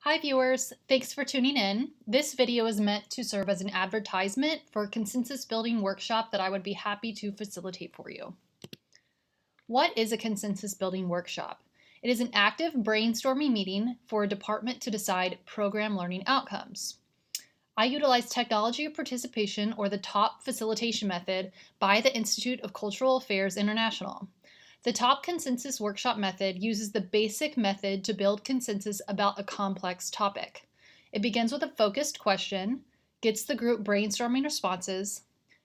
Hi viewers, thanks for tuning in. This video is meant to serve as an advertisement for a consensus building workshop that I would be happy to facilitate for you. What is a consensus building workshop? It is an active brainstorming meeting for a department to decide program learning outcomes. I utilize technology of participation, or the TOP facilitation method, by the Institute of Cultural Affairs International. The TOP consensus workshop method uses the basic method to build consensus about a complex topic. It begins with a focused question, gets the group brainstorming responses,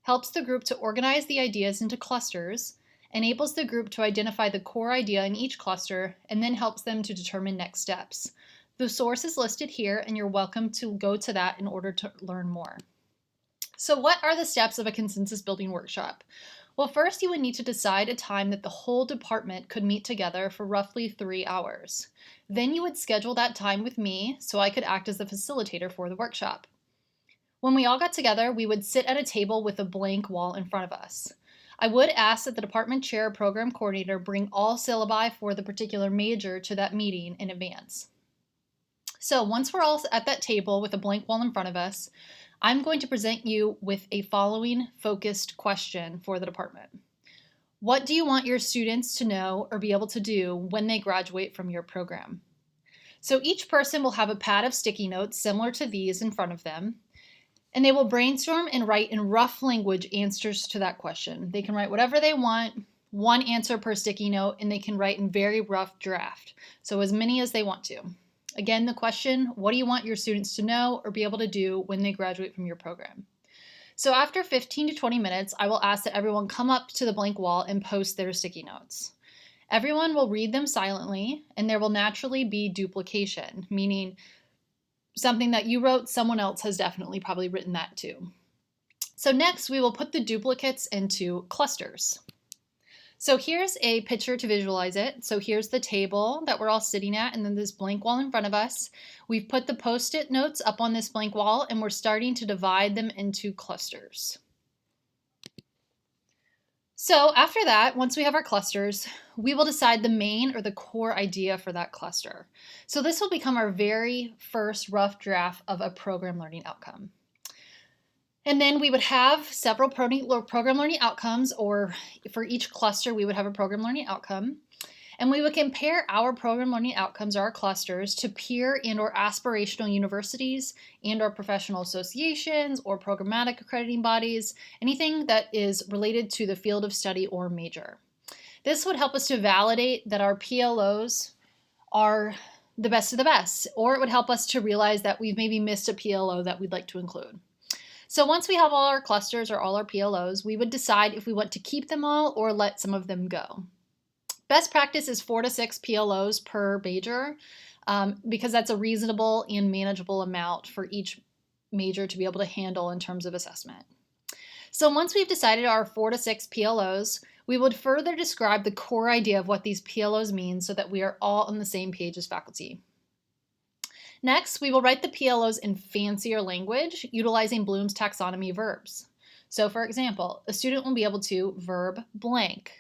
helps the group to organize the ideas into clusters, enables the group to identify the core idea in each cluster, and then helps them to determine next steps. The source is listed here, and you're welcome to go to that in order to learn more. So what are the steps of a consensus building workshop? Well, first you would need to decide a time that the whole department could meet together for roughly 3 hours. Then you would schedule that time with me so I could act as the facilitator for the workshop. When we all got together, we would sit at a table with a blank wall in front of us. I would ask that the department chair or program coordinator bring all syllabi for the particular major to that meeting in advance. So once we're all at that table with a blank wall in front of us, I'm going to present you with a following focused question for the department. What do you want your students to know or be able to do when they graduate from your program? So each person will have a pad of sticky notes similar to these in front of them, and they will brainstorm and write in rough language answers to that question. They can write whatever they want, one answer per sticky note, and they can write in very rough draft, so as many as they want to. Again, the question, what do you want your students to know or be able to do when they graduate from your program? So after 15 to 20 minutes, I will ask that everyone come up to the blank wall and post their sticky notes. Everyone will read them silently, and there will naturally be duplication, meaning something that you wrote, someone else has definitely probably written that too. So next, we will put the duplicates into clusters. So here's a picture to visualize it. So here's the table that we're all sitting at, and then this blank wall in front of us. We've put the post-it notes up on this blank wall, and we're starting to divide them into clusters. So after that, once we have our clusters, we will decide the main or the core idea for that cluster. So this will become our very first rough draft of a program learning outcome. And then we would have several program learning outcomes, or for each cluster, we would have a program learning outcome. And we would compare our program learning outcomes, or our clusters, to peer and or aspirational universities and or professional associations or programmatic accrediting bodies, anything that is related to the field of study or major. This would help us to validate that our PLOs are the best of the best, or it would help us to realize that we've maybe missed a PLO that we'd like to include. So once we have all our clusters or all our PLOs, we would decide if we want to keep them all or let some of them go. Best practice is 4 to 6 PLOs per major, because that's a reasonable and manageable amount for each major to be able to handle in terms of assessment. So once we've decided our 4 to 6 PLOs, we would further describe the core idea of what these PLOs mean so that we are all on the same page as faculty. Next, we will write the PLOs in fancier language, utilizing Bloom's taxonomy verbs. So for example, a student will be able to verb blank.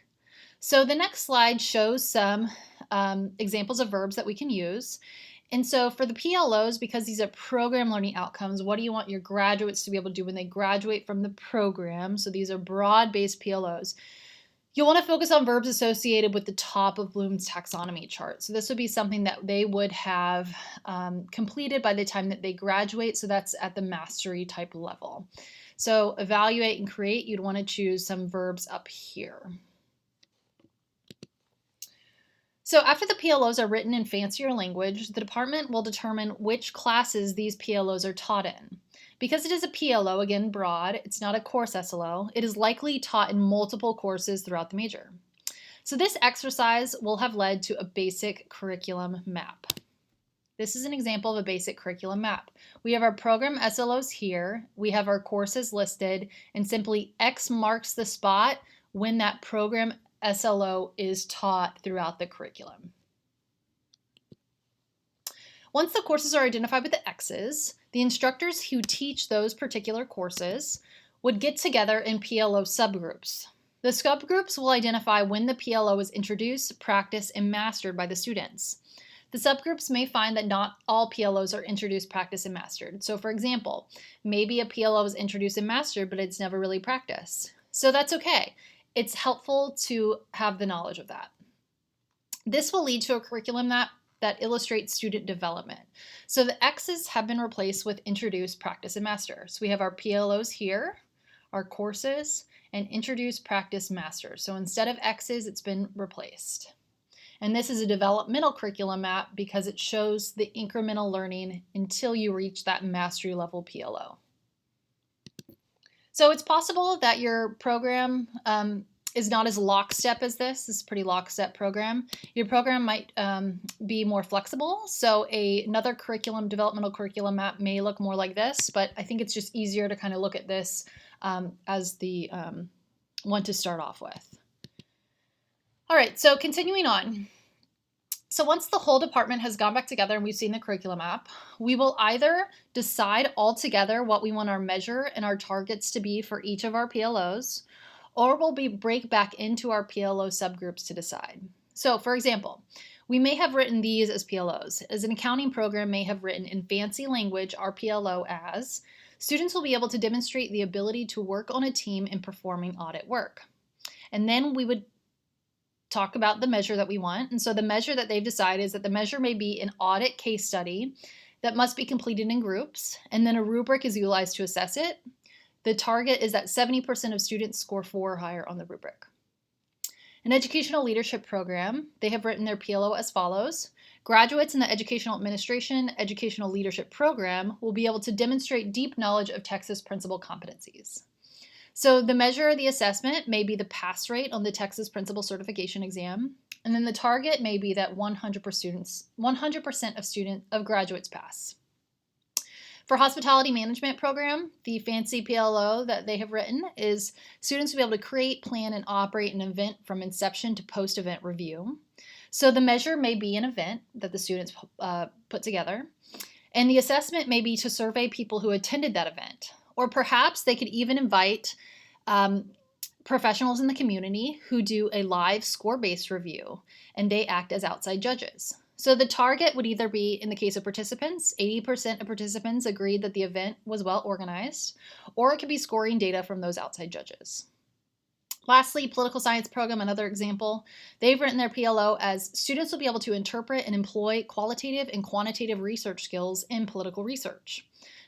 So the next slide shows some examples of verbs that we can use. And so for the PLOs, because these are program learning outcomes, what do you want your graduates to be able to do when they graduate from the program? So these are broad-based PLOs. You'll want to focus on verbs associated with the top of Bloom's taxonomy chart. So this would be something that they would have completed by the time that they graduate. So that's at the mastery type level. So evaluate and create, you'd want to choose some verbs up here. So after the PLOs are written in fancier language, the department will determine which classes these PLOs are taught in. Because it is a PLO, again broad, it's not a course SLO, it is likely taught in multiple courses throughout the major. So this exercise will have led to a basic curriculum map. This is an example of a basic curriculum map. We have our program SLOs here, we have our courses listed, and simply X marks the spot when that program SLO is taught throughout the curriculum. Once the courses are identified with the X's, the instructors who teach those particular courses would get together in PLO subgroups. The subgroups will identify when the PLO is introduced, practiced, and mastered by the students. The subgroups may find that not all PLOs are introduced, practiced, and mastered. So for example, maybe a PLO is introduced and mastered, but it's never really practiced. So that's okay. It's helpful to have the knowledge of that. This will lead to a curriculum that illustrates student development. So the X's have been replaced with introduce, practice, and master. So we have our PLOs here, our courses, and introduce, practice, master. So instead of X's, it's been replaced. And this is a developmental curriculum map because it shows the incremental learning until you reach that mastery level PLO. So it's possible that your program is not as lockstep as this. This is a pretty lockstep program. Your program might be more flexible. So another developmental curriculum map may look more like this, but I think it's just easier to kind of look at this as the one to start off with. All right, so continuing on. So once the whole department has gone back together and we've seen the curriculum map, we will either decide all together what we want our measure and our targets to be for each of our PLOs, or we'll break back into our PLO subgroups to decide. So for example, we may have written these as PLOs. As an accounting program may have written in fancy language our PLO as, students will be able to demonstrate the ability to work on a team in performing audit work. And then we would talk about the measure that we want. And so the measure that they've decided is that the measure may be an audit case study that must be completed in groups, and then a rubric is utilized to assess it. The target is that 70% of students score 4 or higher on the rubric. An educational leadership program, they have written their PLO as follows. Graduates in the Educational Administration Educational Leadership Program will be able to demonstrate deep knowledge of Texas principal competencies. So the measure of the assessment may be the pass rate on the Texas Principal Certification Exam, and then the target may be that 100% of graduates pass. For Hospitality Management Program, the fancy PLO that they have written is students will be able to create, plan, and operate an event from inception to post-event review. So the measure may be an event that the students put together, and the assessment may be to survey people who attended that event. Or perhaps they could even invite professionals in the community who do a live score-based review, and they act as outside judges. So the target would either be, in the case of participants, 80% of participants agreed that the event was well organized, or it could be scoring data from those outside judges. Lastly, political science program, another example, they've written their PLO as students will be able to interpret and employ qualitative and quantitative research skills in political research.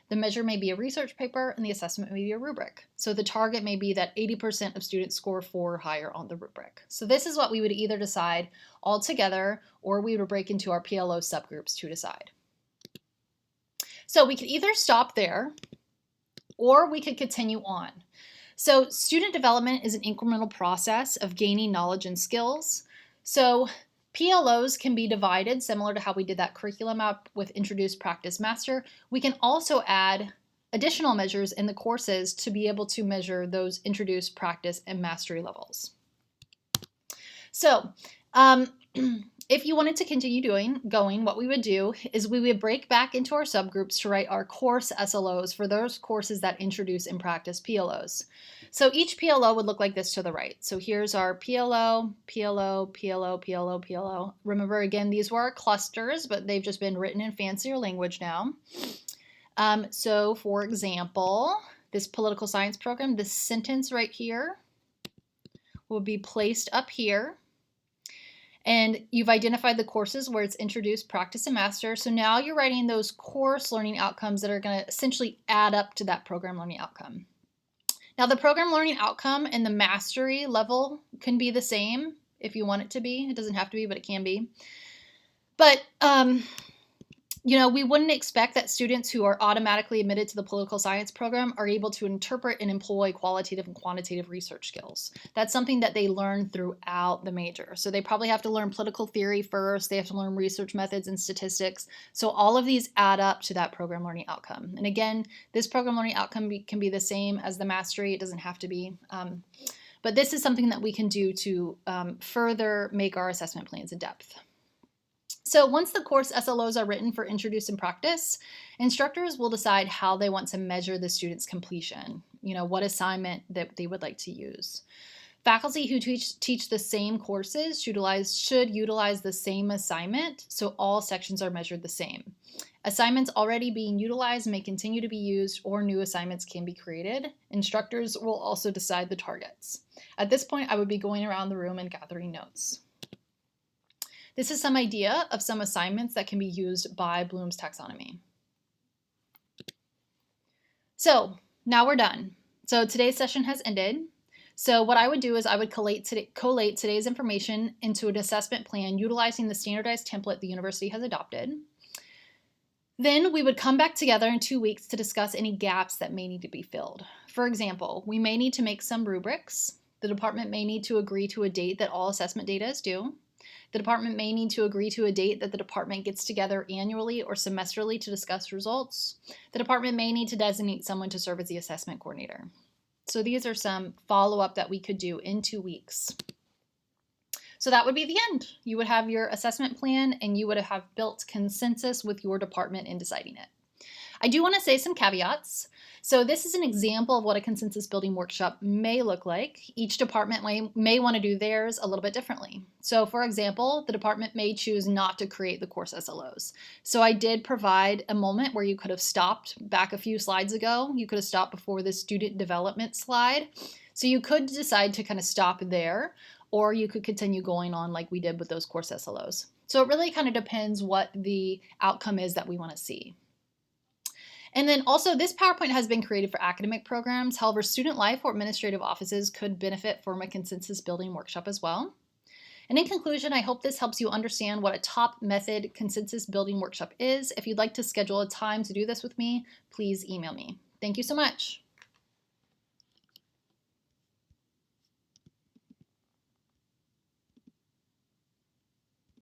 The measure may be a research paper and the assessment may be a rubric. So the target may be that 80% of students score 4 or higher on the rubric. So this is what we would either decide all together, or we would break into our PLO subgroups to decide. So we could either stop there or we could continue on. So student development is an incremental process of gaining knowledge and skills. So PLOs can be divided similar to how we did that curriculum map with introduce, practice, master. We can also add additional measures in the courses to be able to measure those introduce, practice, and mastery levels. So if you wanted to continue going, what we would do is we would break back into our subgroups to write our course SLOs for those courses that introduce and practice PLOs. So each PLO would look like this to the right. So here's our PLO, PLO, PLO, PLO, PLO. Remember, again, these were our clusters, but they've just been written in fancier language now. So for example, this political science program, this sentence right here will be placed up here. And you've identified the courses where it's introduced, practice, and master. So now you're writing those course learning outcomes that are going to essentially add up to that program learning outcome. Now the program learning outcome and the mastery level can be the same if you want it to be. It doesn't have to be, but it can be. But we wouldn't expect that students who are automatically admitted to the political science program are able to interpret and employ qualitative and quantitative research skills. That's something that they learn throughout the major. So they probably have to learn political theory first. They have to learn research methods and statistics. So all of these add up to that program learning outcome. And again, this program learning outcome can be the same as the mastery. It doesn't have to be. But this is something that we can do to further make our assessment plans in depth. So once the course SLOs are written for introduce and practice, instructors will decide how they want to measure the student's completion, what assignment that they would like to use. Faculty who teach the same courses should utilize the same assignment, so all sections are measured the same. Assignments already being utilized may continue to be used, or new assignments can be created. Instructors will also decide the targets. At this point, I would be going around the room and gathering notes. This is some idea of some assignments that can be used by Bloom's taxonomy. So now we're done. So today's session has ended. So what I would do is I would collate today's information into an assessment plan utilizing the standardized template the university has adopted. Then we would come back together in 2 weeks to discuss any gaps that may need to be filled. For example, we may need to make some rubrics. The department may need to agree to a date that all assessment data is due. The department may need to agree to a date that the department gets together annually or semesterly to discuss results. The department may need to designate someone to serve as the assessment coordinator. So these are some follow-up that we could do in 2 weeks. So that would be the end. You would have your assessment plan and you would have built consensus with your department in deciding it. I do want to say some caveats. So this is an example of what a consensus building workshop may look like. Each department may want to do theirs a little bit differently. So for example, the department may choose not to create the course SLOs. So I did provide a moment where you could have stopped back a few slides ago. You could have stopped before the student development slide. So you could decide to kind of stop there, or you could continue going on like we did with those course SLOs. So it really kind of depends what the outcome is that we want to see. And then also this PowerPoint has been created for academic programs. However, student life or administrative offices could benefit from a consensus building workshop as well. And in conclusion, I hope this helps you understand what a top method consensus building workshop is. If you'd like to schedule a time to do this with me, please email me. Thank you so much.